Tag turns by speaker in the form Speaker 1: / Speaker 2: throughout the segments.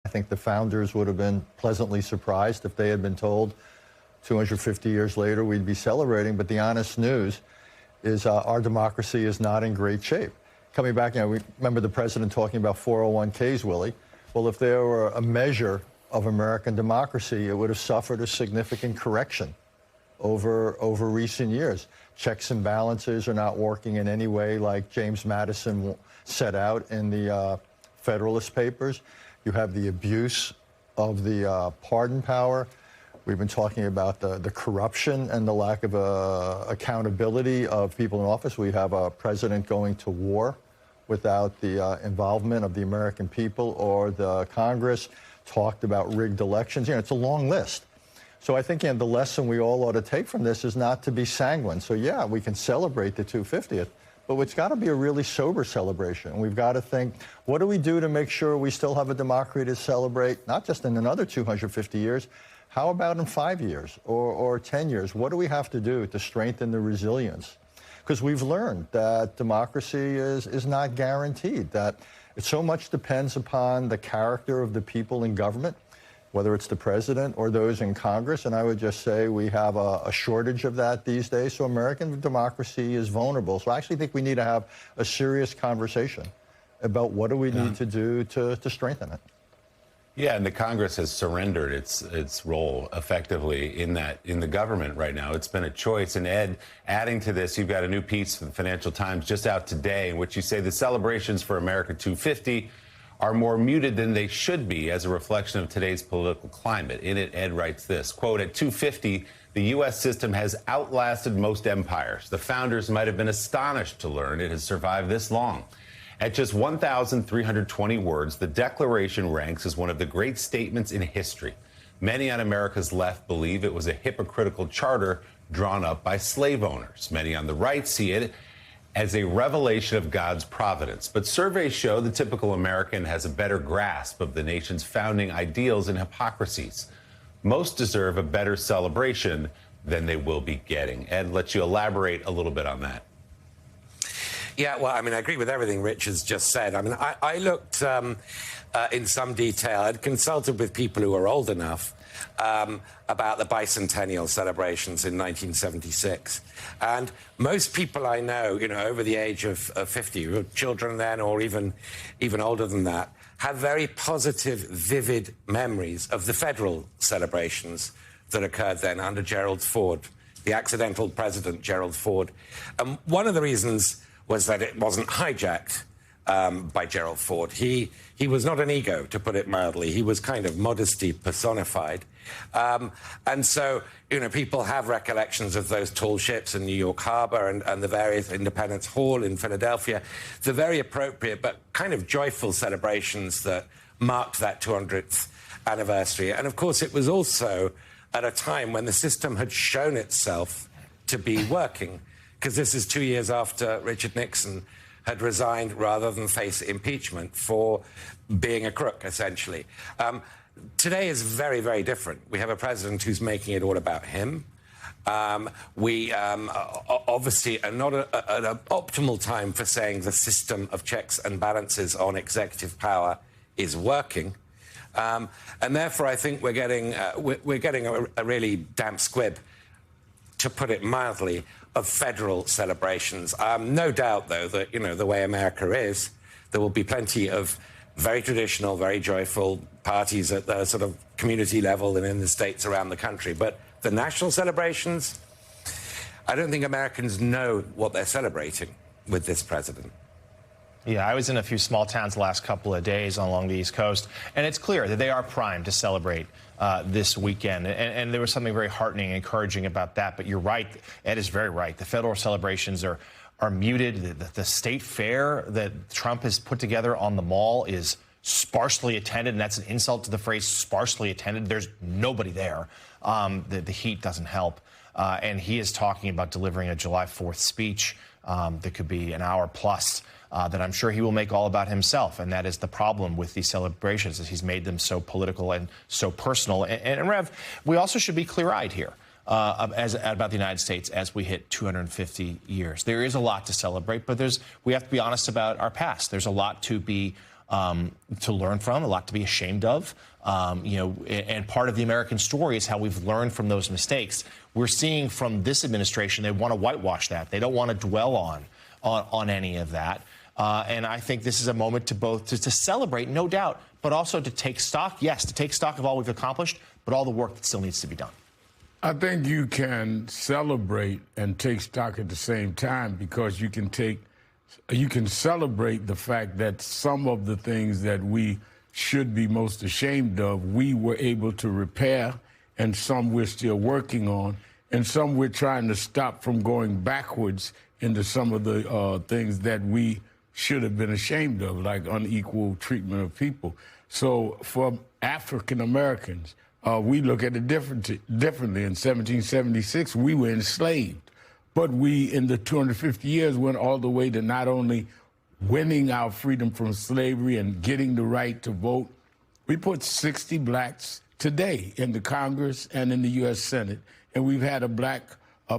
Speaker 1: I think the founders would have been pleasantly surprised if they had been told 250 years later we'd be celebrating. But the honest news is our democracy is not in great shape. Coming back, we remember the president talking about 401ks, Willie. Well, if there were a measure of American democracy, it would have suffered a significant correction over recent years. Checks and balances are not working in any way like James Madison set out in the Federalist Papers. You have the abuse of the pardon power. We've been talking about the corruption and the lack of accountability of people in office. We have a president going to war without the involvement of the American people or the Congress, talked about rigged elections. It's a long list. So I think the lesson we all ought to take from this is not to be sanguine. So, yeah, we can celebrate the 250th, but it's got to be a really sober celebration. We've got to think, what do we do to make sure we still have a democracy to celebrate, not just in another 250 years, how about in 5 years or 10 years? What do we have to do to strengthen the resilience? Because we've learned that democracy is not guaranteed, that it so much depends upon the character of the people in government, whether it's the president or those in Congress. And I would just say we have a shortage of that these days. So American democracy is vulnerable. So I actually think we need to have a serious conversation about what do we need to do to strengthen it.
Speaker 2: Yeah, and the Congress has surrendered its role effectively in the government right now. It's been a choice. And Ed, adding to this, you've got a new piece from the Financial Times just out today in which you say the celebrations for America 250 are more muted than they should be as a reflection of today's political climate. In it, Ed writes this, quote, at 250, the U.S. system has outlasted most empires. The founders might have been astonished to learn it has survived this long. At just 1,320 words, the Declaration ranks as one of the great statements in history. Many on America's left believe it was a hypocritical charter drawn up by slave owners. Many on the right see it as a revelation of God's providence. But surveys show the typical American has a better grasp of the nation's founding ideals and hypocrisies. Most deserve a better celebration than they will be getting. Ed, let you elaborate a little bit on that.
Speaker 3: Yeah, well, I agree with everything Rich has just said. I looked in some detail. I'd consulted with people who were old enough about the bicentennial celebrations in 1976. And most people I know, over the age of 50, children then or even older than that, have very positive, vivid memories of the federal celebrations that occurred then under Gerald Ford, the accidental president, Gerald Ford. And one of the reasons was that it wasn't hijacked by Gerald Ford. He was not an ego, to put it mildly. He was kind of modesty personified. And so, people have recollections of those tall ships in New York Harbor and the various Independence Hall in Philadelphia, the very appropriate but kind of joyful celebrations that marked that 200th anniversary. And, of course, it was also at a time when the system had shown itself to be working, because this is 2 years after Richard Nixon had resigned rather than face impeachment for being a crook, essentially. Today is very, very different. We have a president who's making it all about him. We obviously are not at an optimal time for saying the system of checks and balances on executive power is working. And therefore, I think we're getting a really damp squib, to put it mildly, of federal celebrations. No doubt, though, that, the way America is, there will be plenty of very traditional, very joyful parties at the sort of community level and in the states around the country. But the national celebrations, I don't think Americans know what they're celebrating with this president.
Speaker 4: Yeah, I was in a few small towns the last couple of days along the East Coast, and it's clear that they are primed to celebrate this weekend. And there was something very heartening and encouraging about that. But you're right, Ed is very right. The federal celebrations are muted. The state fair that Trump has put together on the Mall is sparsely attended, and that's an insult to the phrase sparsely attended. There's nobody there. The heat doesn't help. And he is talking about delivering a July 4th speech that could be an hour plus. That I'm sure he will make all about himself. And that is the problem with these celebrations, is he's made them so political and so personal. And Rev, we also should be clear-eyed here about the United States as we hit 250 years. There is a lot to celebrate, but we have to be honest about our past. There's a lot to be to learn from, a lot to be ashamed of. And part of the American story is how we've learned from those mistakes. We're seeing from this administration, they want to whitewash that. They don't want to dwell on any of that. And I think this is a moment to both to celebrate, no doubt, but also to take stock. Yes, to take stock of all we've accomplished, but all the work that still needs to be done.
Speaker 5: I think you can celebrate and take stock at the same time, because you can celebrate the fact that some of the things that we should be most ashamed of, we were able to repair, and some we're still working on, and some we're trying to stop from going backwards into some of the things that we should have been ashamed of, like unequal treatment of people. So for African Americans, we look at it differently. In 1776, we were enslaved. But we, in the 250 years, went all the way to not only winning our freedom from slavery and getting the right to vote. We put 60 blacks today in the Congress and in the U.S. Senate. And we've had a black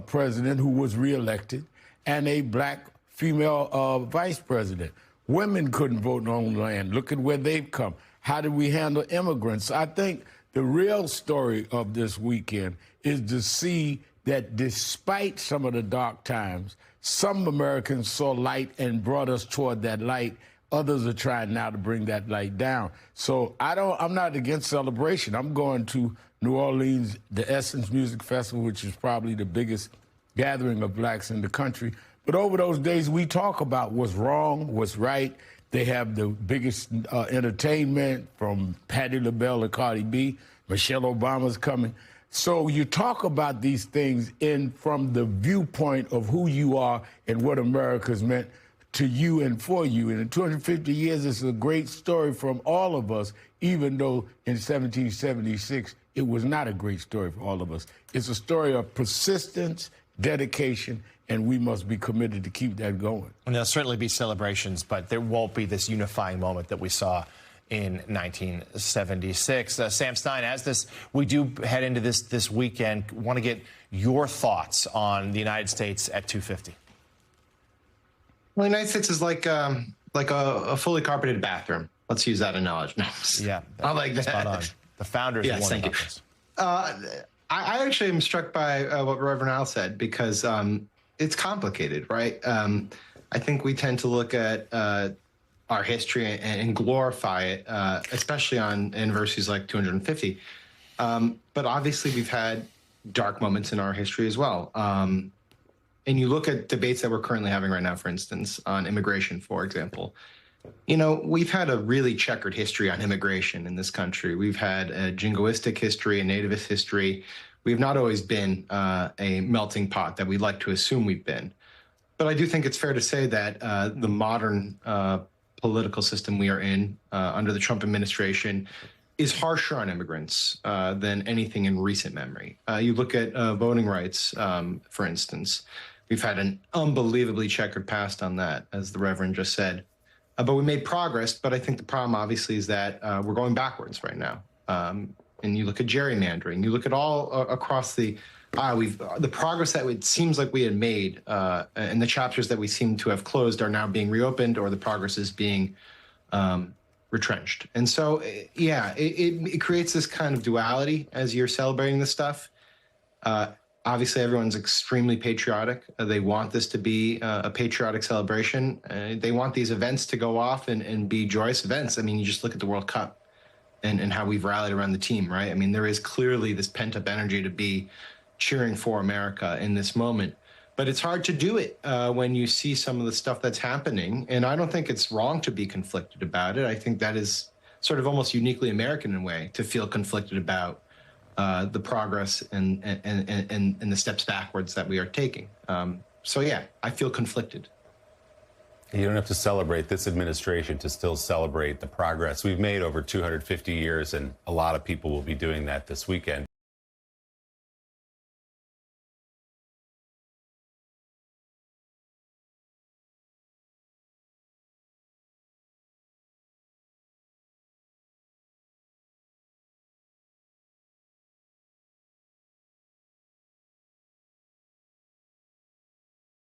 Speaker 5: president who was reelected and a black female vice president. Women couldn't vote on land. Look at where they've come. How did we handle immigrants? I think the real story of this weekend is to see that despite some of the dark times, some Americans saw light and brought us toward that light. Others are trying now to bring that light down. So I'm not against celebration. I'm going to New Orleans, the Essence Music Festival, which is probably the biggest gathering of blacks in the country. But over those days, we talk about what's wrong, what's right. They have the biggest entertainment, from Patti LaBelle to Cardi B. Michelle Obama's coming. So you talk about these things from the viewpoint of who you are and what America's meant to you and for you. And in 250 years, it's a great story from all of us, even though in 1776, it was not a great story for all of us. It's a story of persistence, dedication, and we must be committed to keep that going.
Speaker 4: And there'll certainly be celebrations, but there won't be this unifying moment that we saw in 1976. Sam Stein, as we do head into this weekend, want to get your thoughts on the United States at 250.
Speaker 6: Well, the United States is like a fully carpeted bathroom. Let's use that analogy. No,
Speaker 4: yeah,
Speaker 6: I like that.
Speaker 4: Spot on. The founders.
Speaker 6: Yes, thank you. I actually am struck by what Reverend Al said, because it's complicated, right? I think we tend to look at our history and glorify it, especially on anniversaries like 250. But obviously, we've had dark moments in our history as well. And you look at debates that we're currently having right now, for instance, on immigration, for example. You know, we've had a really checkered history on immigration in this country. We've had a jingoistic history, a nativist history. We've not always been a melting pot that we'd like to assume we've been. But I do think it's fair to say that the modern political system we are in under the Trump administration is harsher on immigrants than anything in recent memory. You look at voting rights, for instance. We've had an unbelievably checkered past on that, as the Reverend just said. But we made progress, but I think the problem, obviously, is that we're going backwards right now. And you look at gerrymandering, you look at all across the progress that it seems like we had made, and the chapters that we seem to have closed are now being reopened, or the progress is being retrenched. And so, yeah, it creates this kind of duality as you're celebrating this stuff. Obviously, everyone's extremely patriotic. They want this to be a patriotic celebration. They want these events to go off and be joyous events. I mean, you just look at the World Cup and how we've rallied around the team, right? I mean, there is clearly this pent-up energy to be cheering for America in this moment. But it's hard to do it when you see some of the stuff that's happening. And I don't think it's wrong to be conflicted about it. I think that is sort of almost uniquely American in a way, to feel conflicted about the progress and the steps backwards that we are taking. So, yeah, I feel conflicted.
Speaker 2: You don't have to celebrate this administration to still celebrate the progress we've made over 250 years, and a lot of people will be doing that this weekend.